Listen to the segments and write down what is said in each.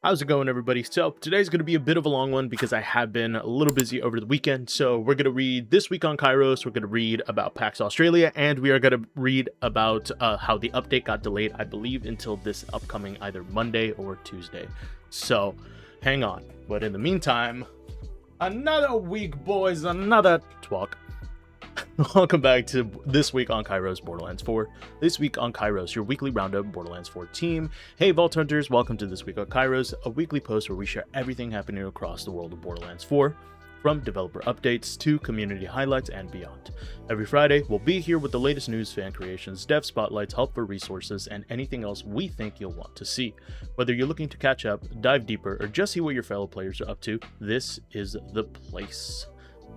How's it going, everybody? So today's going to be a bit of a long one because I have been a little busy over the weekend. So we're going to read this week on Kairos, we're going to read about PAX Australia, and we are going to read about how the update got delayed, I believe, until this upcoming either Monday or Tuesday. So hang on. But in the meantime, another week, boys, another talk. Welcome back to This Week on Kairos Borderlands 4. This week on Kairos, your weekly roundup Borderlands 4 team. Hey Vault Hunters, welcome to This Week on Kairos, a weekly post where we share everything happening across the world of Borderlands 4, from developer updates to community highlights and beyond. Every Friday, we'll be here with the latest news, fan creations, dev spotlights, helpful resources, and anything else we think you'll want to see. Whether you're looking to catch up, dive deeper, or just see what your fellow players are up to, this is the place.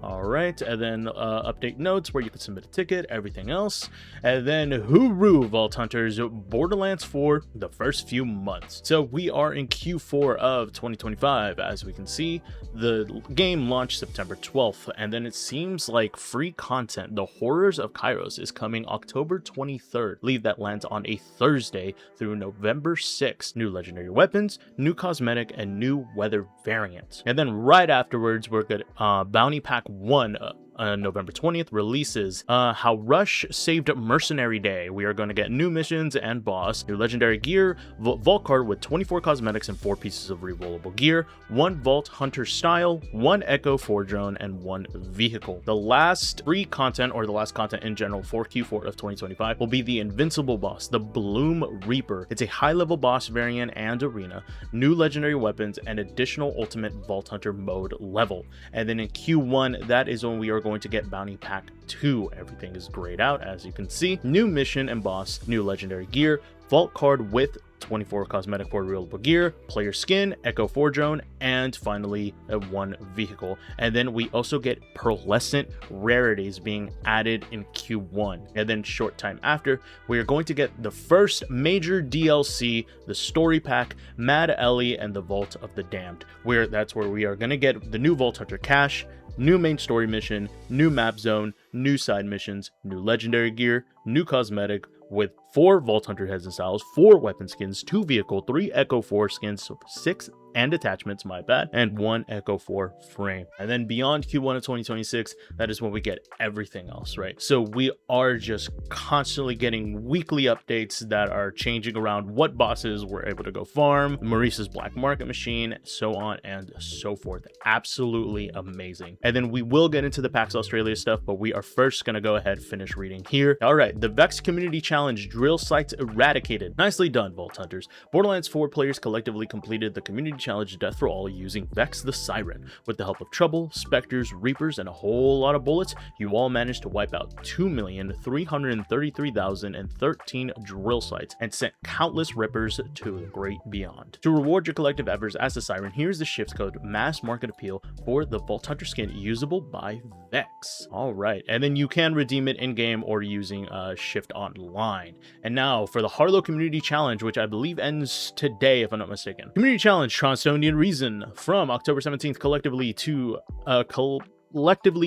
Alright, and then update notes where you can submit a ticket, everything else. And then hooroo, Vault Hunters, Borderlands 4, the first few months. So we are in Q4 of 2025. As we can see, the game launched September 12th, and then it seems like free content, The Horrors of Kairos, is coming October 23rd. Leave that lands on a Thursday through November 6th. New legendary weapons, new cosmetic, and new weather variants. And then right afterwards, we're good. Bounty Pack 1 November 20th releases How Rush Saved Mercenary Day. We are going to get new missions and boss, new legendary gear, vault card with 24 cosmetics and 4 pieces of rerollable gear, 1 Vault Hunter style, 1 Echo 4 drone, and 1 vehicle. The last free content, or the last content in general for Q4 of 2025, will be the Invincible boss, the Bloom Reaper. It's a high-level boss variant and arena, new legendary weapons, and additional ultimate Vault Hunter mode level. And then in Q1, that is when we are going to get Bounty Pack 2. Everything is grayed out, as you can see. New mission and boss, new legendary gear, vault card with 24 cosmetic for rerollable gear, player skin, Echo 4 drone, and finally 1 vehicle. And then we also get pearlescent rarities being added in Q1. And then short time after, we are going to get the first major DLC, the story pack, Mad Ellie and the Vault of the Damned, where that's where we are going to get the new Vault Hunter cache, new main story mission, new map zone, new side missions, new legendary gear, new cosmetic with 4 Vault Hunter heads and styles, 4 weapon skins, 2 vehicle, 3 Echo 4 skins, so 6 and attachments, my bad, and 1 Echo 4 frame. And then beyond Q1 of 2026, that is when we get everything else, right? So we are just constantly getting weekly updates that are changing around what bosses we're able to go farm, Maurice's black market machine, so on and so forth. Absolutely amazing. And then we will get into the PAX Australia stuff, but we are first going to go ahead and finish reading here. All right, the Vex Community Challenge drill sites eradicated. Nicely done, Vault Hunters. Borderlands 4 players collectively completed the community challenge Death for All using Vex the Siren. With the help of Trouble, Spectres, Reapers, and a whole lot of bullets, you all managed to wipe out 2,333,013 drill sites and sent countless rippers to the great beyond. To reward your collective efforts as the Siren, here's the shift code Mass Market Appeal for the Vault Hunter skin usable by Vex. All right, and then you can redeem it in-game or using Shift Online. And now for the Harlow Community Challenge, which I believe ends today, if I'm not mistaken. Community Challenge, Tronstonian Reason, from October 17th, collectively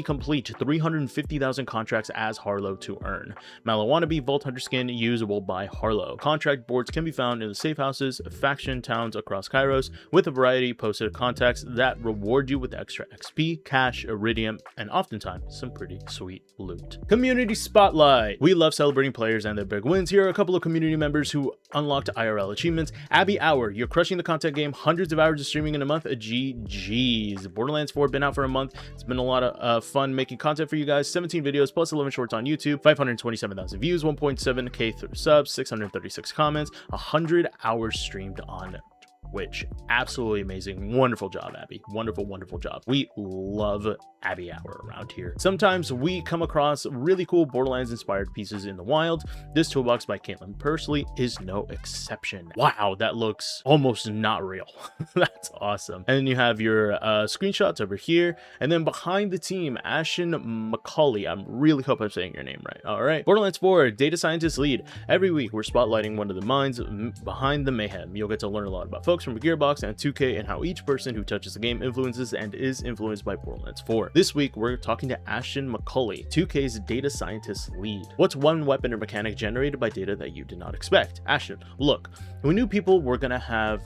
complete 350,000 contracts as Harlow to earn. Malawannabe Vault Hunter skin usable by Harlow. Contract boards can be found in the safe houses, faction towns across Kairos, with a variety posted contacts that reward you with extra XP, cash, iridium, and oftentimes some pretty sweet loot. Community Spotlight. We love celebrating players and their big wins. Here are a couple of community members who unlocked IRL achievements. Abby Hour, you're crushing the content game, hundreds of hours of streaming in a month. GG's. Borderlands 4 been out for a month. It's been a lot of fun making content for you guys. 17 videos plus 11 shorts on YouTube, 527,000 views, 1.7k through subs, 636 comments, 100 hours streamed on Twitch. Absolutely amazing. Wonderful job, Abby. Wonderful job. We love Abby Hour around here. Sometimes we come across really cool Borderlands inspired pieces in the wild. This toolbox by Caitlin Pursley is no exception. Wow, that looks almost not real. That's awesome. And then you have your screenshots over here, and then behind the team, Ashen Macaulay. I really hope I'm saying your name right. All right, Borderlands 4 data scientist lead. Every week we're spotlighting one of the minds behind the mayhem. You'll get to learn a lot about folks folks from Gearbox and 2K and how each person who touches the game influences and is influenced by Borderlands 4. This week, we're talking to Ashton McCulley, 2K's data scientist lead. What's one weapon or mechanic generated by data that you did not expect? Ashton, look, we knew people were gonna have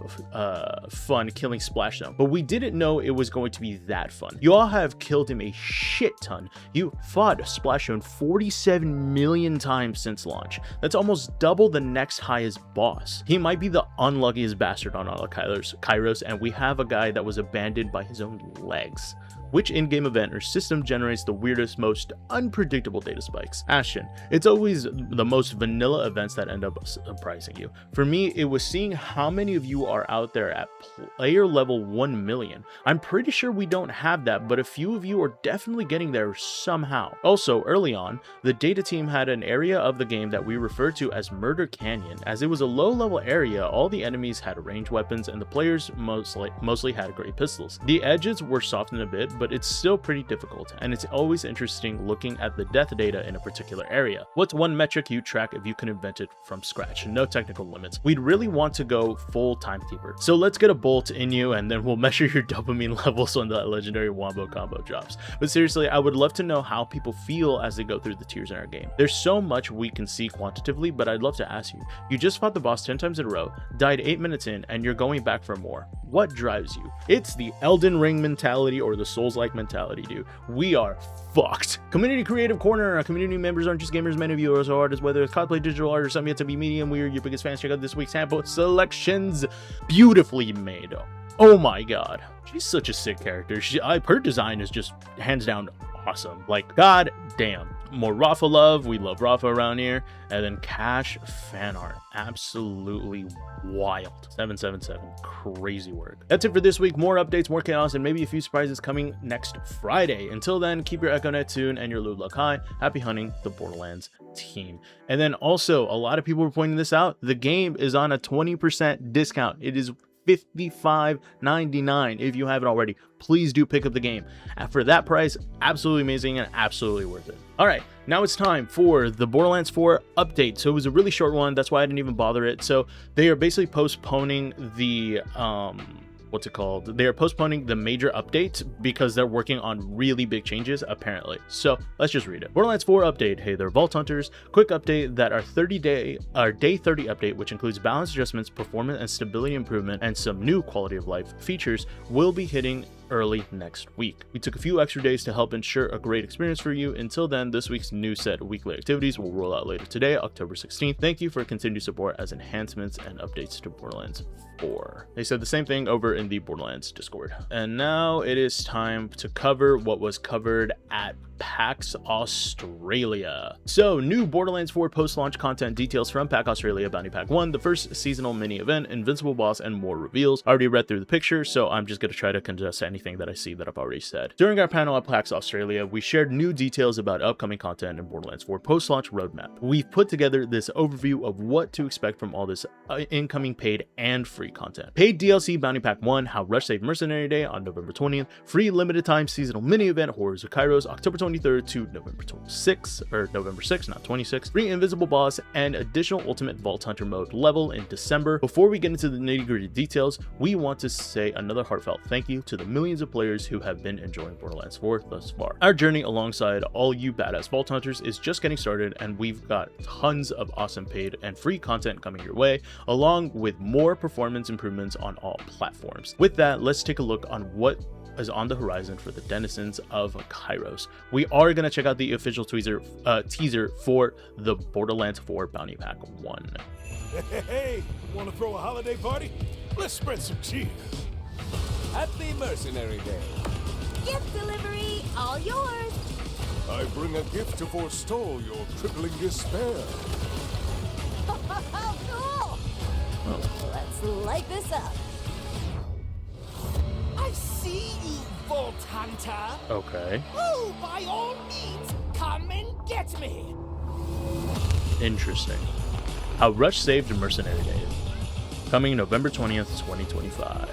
fun killing Splashdown, but we didn't know it was going to be that fun. You all have killed him a shit ton. You fought Splashdown 47 million times since launch. That's almost double the next highest boss. He might be the unluckiest bastard on all of Kairos, and we have a guy that was abandoned by his own legs. Which in-game event or system generates the weirdest, most unpredictable data spikes? Ashton, it's always the most vanilla events that end up surprising you. For me, it was seeing how many of you are out there at player level 1 million. I'm pretty sure we don't have that, but a few of you are definitely getting there somehow. Also, early on, the data team had an area of the game that we refer to as Murder Canyon. As it was a low-level area, all the enemies had ranged weapons and the players mostly had great pistols. The edges were softened a bit, but it's still pretty difficult, and it's always interesting looking at the death data in a particular area. What's one metric you track if you can invent it from scratch? No technical limits. We'd really want to go full timekeeper. So let's get a bolt in you and then we'll measure your dopamine levels when the legendary wombo combo drops. But seriously, I would love to know how people feel as they go through the tiers in our game. There's so much we can see quantitatively, but I'd love to ask you. You just fought the boss 10 times in a row, died 8 minutes in, and you're going back for more. What drives you? It's the Elden Ring mentality or the Souls-like mentality, dude. We are fucked. Community Creative Corner. Our community members aren't just gamers. Many of you are also artists, whether it's cosplay, digital art, or something yet to be medium. We are your biggest fans. Check out this week's sample selections. Beautifully made. Oh my god. She's such a sick character. Her design is just hands down awesome. Like, god damn. More Rafa love. We love Rafa around here. And then Cash fan art. Absolutely wild. 777. Crazy work. That's it for this week. More updates, more chaos, and maybe a few surprises coming next Friday. Until then, keep your EchoNet tuned and your loot luck high. Happy hunting, the Borderlands team. And then also, a lot of people were pointing this out. The game is on a 20% discount. It is $55.99. If you haven't already, please do pick up the game. And for that price, absolutely amazing and absolutely worth it. All right, now it's time for the Borderlands 4 update. So it was a really short one. That's why I didn't even bother it. So they are basically postponing the what's it called? They are postponing the major update because they're working on really big changes, apparently. So let's just read it. Borderlands 4 update. Hey there, Vault Hunters. Quick update that our day 30 update, which includes balance adjustments, performance and stability improvement, and some new quality of life features, will be hitting early next week. We took a few extra days to help ensure a great experience for you. Until then, this week's new set of weekly activities will roll out later today, October 16th. Thank you for continued support as enhancements and updates to Borderlands 4. They said the same thing over in the Borderlands Discord. And now it is time to cover what was covered at PAX Australia. So, new Borderlands 4 post-launch content details from PAX Australia Bounty Pack 1, the first seasonal mini event, Invincible Boss, and more reveals. I already read through the picture, so I'm just going to try to condense anything that I see that I've already said. During our panel at PAX Australia, we shared new details about upcoming content in Borderlands 4 post-launch roadmap. We've put together this overview of what to expect from all this incoming paid and free content. Paid DLC Bounty Pack 1, How Rush Saved Mercenary Day on November 20th, free limited time seasonal mini event, Horrors of Kairos, October 23rd to November 26th, or November 6th, not 26th, free Invisible Boss, and additional Ultimate Vault Hunter mode level in December. Before we get into the nitty-gritty details, we want to say another heartfelt thank you to the millions of players who have been enjoying Borderlands 4 thus far. Our journey alongside all you badass Vault Hunters is just getting started, and we've got tons of awesome paid and free content coming your way, along with more performance improvements on all platforms. With that, let's take a look on what is on the horizon for the denizens of Kairos. We are going to check out the official teaser for the Borderlands 4 Bounty Pack 1. Hey, want to throw a holiday party? Let's spread some cheer. Happy Mercenary Day. Gift delivery, all yours. I bring a gift to forestall your crippling despair. Cool. Let's light this up. I see you, Vault Hunter. Okay. Oh, by all means, come and get me. Interesting. How Rush Saved Mercenary Day. Coming November 20th, 2025.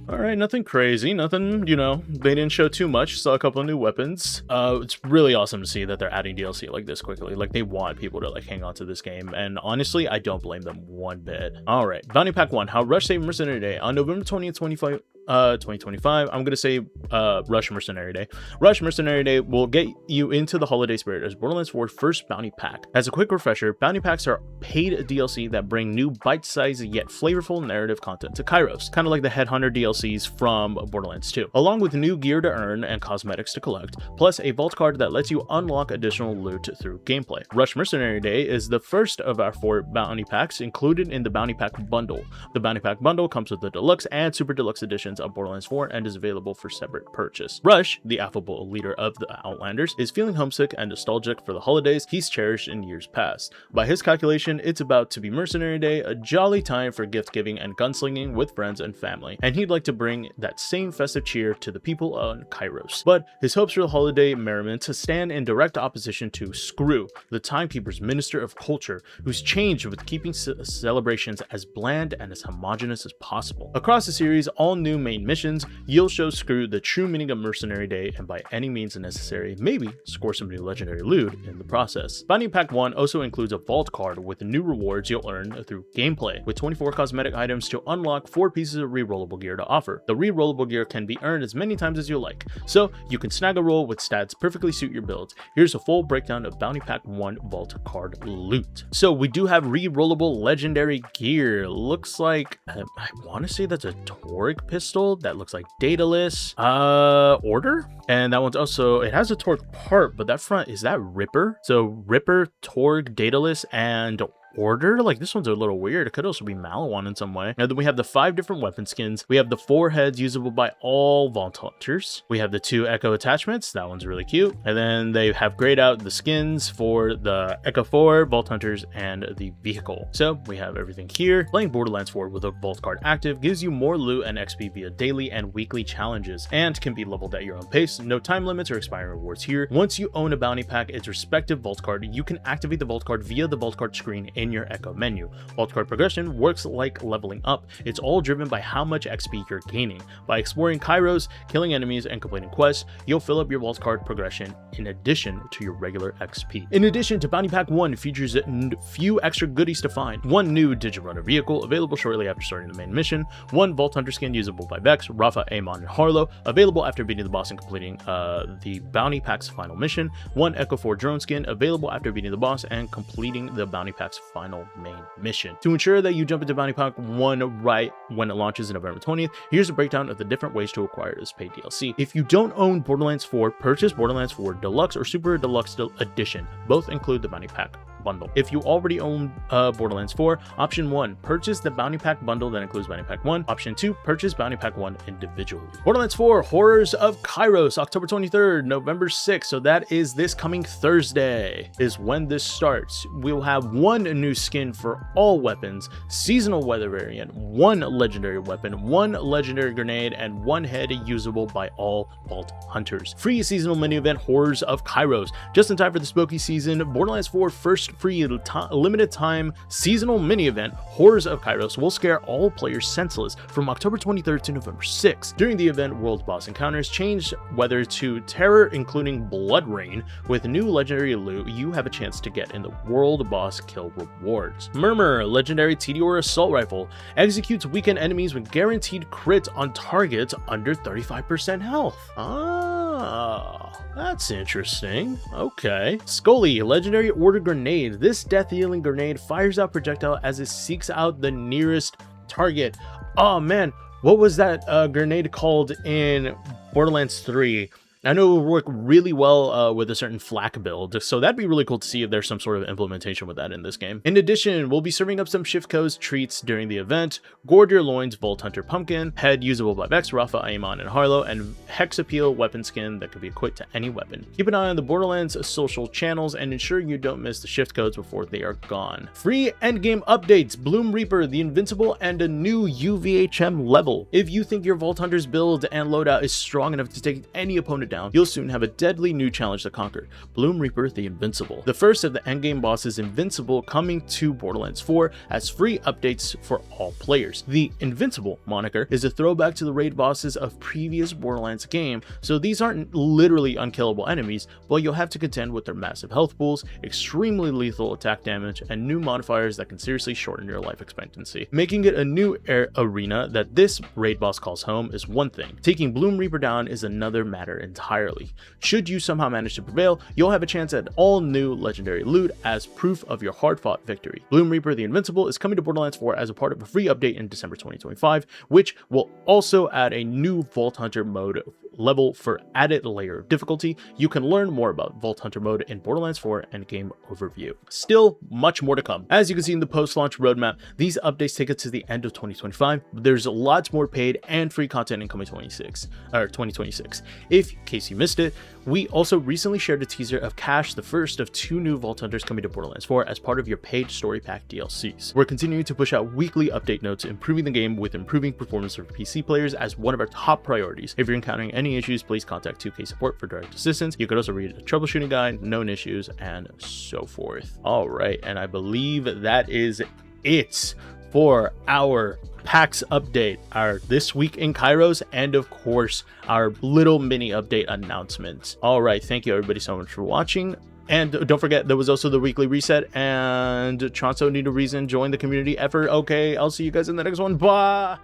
All right, nothing crazy, nothing, you know, they didn't show too much. Saw a couple of new weapons. It's really awesome to see that they're adding DLC like this quickly. Like, they want people to like hang on to this game, and honestly, I don't blame them one bit. All right, Bounty Pack 1, How Rush Saved Mercenary Day on November 20th, 2025. I'm gonna say Rush Mercenary Day. Rush Mercenary Day will get you into the holiday spirit as Borderlands 4's first bounty pack. As a quick refresher, bounty packs are paid DLC that bring new bite-sized yet flavorful narrative content to Kairos, kind of like the Headhunter DLCs from Borderlands 2, along with new gear to earn and cosmetics to collect, plus a vault card that lets you unlock additional loot through gameplay. Rush Mercenary Day is the first of our 4 bounty packs included in the bounty pack bundle. The bounty pack bundle comes with the deluxe and super deluxe editions of Borderlands 4 and is available for separate purchase. Rush, the affable leader of the Outlanders, is feeling homesick and nostalgic for the holidays he's cherished in years past. By his calculation, it's about to be Mercenary Day, a jolly time for gift giving and gunslinging with friends and family, and he'd like to bring that same festive cheer to the people on Kairos. But his hopes for the holiday merriment stand in direct opposition to Screw, the Timekeeper's Minister of Culture, who's changed with keeping celebrations as bland and as homogenous as possible. Across the series, all new main missions, you'll show Screw the true meaning of Mercenary Day and by any means necessary, maybe score some new legendary loot in the process. Bounty Pack 1 also includes a vault card with new rewards you'll earn through gameplay, with 24 cosmetic items to unlock 4 pieces of rerollable gear to offer. The rerollable gear can be earned as many times as you like, so you can snag a roll with stats perfectly suit your builds. Here's a full breakdown of Bounty Pack 1 vault card loot. So we do have rerollable legendary gear. Looks like, I want to say that's a Torgue pistol that looks like Daedalus, Order, and that one's also, it has a Torgue part, but that front, is that Ripper? So Ripper, Torgue, Daedalus, and Order? Like, this one's a little weird. It could also be Malawan in some way. Now then we have the 5 different weapon skins. We have the 4 heads usable by all Vault Hunters. We have the 2 Echo attachments. That one's really cute. And then they have grayed out the skins for the Echo 4, Vault Hunters, and the vehicle. So we have everything here. Playing Borderlands 4 with a Vault card active gives you more loot and XP via daily and weekly challenges, and can be leveled at your own pace. No time limits or expiring rewards here. Once you own a bounty pack, its respective Vault card, you can activate the Vault card via the Vault card screen in your Echo menu. Vault card progression works like leveling up. It's all driven by how much XP you're gaining. By exploring Kairos, killing enemies, and completing quests, you'll fill up your Vault card progression in addition to your regular XP. In addition to Bounty Pack 1 features a few extra goodies to find. 1 new Digital vehicle available shortly after starting the main mission, 1 Vault Hunter skin usable by Vex, Rafa, Amon, and Harlow, available after beating the boss and completing the Bounty Pack's final mission, 1 Echo 4 drone skin available after beating the boss and completing the Bounty Pack's final main mission. To ensure that you jump into Bounty Pack 1 right when it launches on November 20th, here's a breakdown of the different ways to acquire this paid DLC. If you don't own Borderlands 4, purchase Borderlands 4 Deluxe or Super Deluxe Edition. Both include the Bounty Pack bundle. If you already own Borderlands 4, option 1, purchase the Bounty Pack bundle that includes Bounty Pack 1. Option 2, purchase Bounty Pack 1 individually. Borderlands 4 Horrors of Kairos, October 23rd, November 6th. So that is this coming Thursday is when this starts. We'll have 1 new skin for all weapons, seasonal weather variant, 1 legendary weapon, 1 legendary grenade, and 1 head usable by all Vault Hunters. Free seasonal mini event Horrors of Kairos. Just in time for the spooky season, Borderlands 4 first free limited time seasonal mini event Horrors of Kairos will scare all players senseless from October 23rd to November 6th. During the event, world boss encounters change weather to terror, including blood rain. With new legendary loot you have a chance to get in the world boss kill rewards. Murmur legendary Tediore assault rifle executes weakened enemies with guaranteed crit on targets under 35% health. That's interesting. Okay. Scully, legendary order grenade. This death-dealing grenade fires out projectile as it seeks out the nearest target. Oh man, what was that grenade called in Borderlands 3? I know it will work really well with a certain flak build, so that'd be really cool to see if there's some sort of implementation with that in this game. In addition, we'll be serving up some Shift Codes treats during the event. Gourd Your Loins Vault Hunter Pumpkin, head usable by Vex, Rafa, Amon, and Harlow, and Hex Appeal weapon skin that could be equipped to any weapon. Keep an eye on the Borderlands social channels and ensure you don't miss the Shift Codes before they are gone. Free endgame updates, Bloom Reaper, the Invincible, and a new UVHM level. If you think your Vault Hunter's build and loadout is strong enough to take any opponent down, down, you'll soon have a deadly new challenge to conquer, Bloom Reaper the Invincible. The first of the endgame bosses, Invincible, coming to Borderlands 4 as free updates for all players. The Invincible moniker is a throwback to the raid bosses of previous Borderlands game, so these aren't literally unkillable enemies, but you'll have to contend with their massive health pools, extremely lethal attack damage, and new modifiers that can seriously shorten your life expectancy. Making it a new arena that this raid boss calls home is one thing. Taking Bloom Reaper down is another matter entirely. Should you somehow manage to prevail, you'll have a chance at all new legendary loot as proof of your hard-fought victory. Bloom Reaper the Invincible is coming to Borderlands 4 as a part of a free update in December 2025, which will also add a new Vault Hunter mode level for added layer of difficulty. You can learn more about Vault Hunter mode in Borderlands 4 and game overview. Still, much more to come. As you can see in the post-launch roadmap, these updates take us to the end of 2025, but there's lots more paid and free content in coming 2026. In case you missed it, we also recently shared a teaser of Cash, the first of 2 new Vault Hunters coming to Borderlands 4 as part of your paid story pack DLCs. We're continuing to push out weekly update notes, improving the game with improving performance for PC players as one of our top priorities. If you're encountering any issues, please contact 2K support for direct assistance. You could also read a troubleshooting guide, known issues, and so forth. All right, and I believe that is it for our PAX update, our This Week in Kairos, and of course, our little mini update announcements. All right, thank you everybody so much for watching. And don't forget, there was also the weekly reset, and Chonso Need a Reason, join the community effort. Okay, I'll see you guys in the next one. Bye!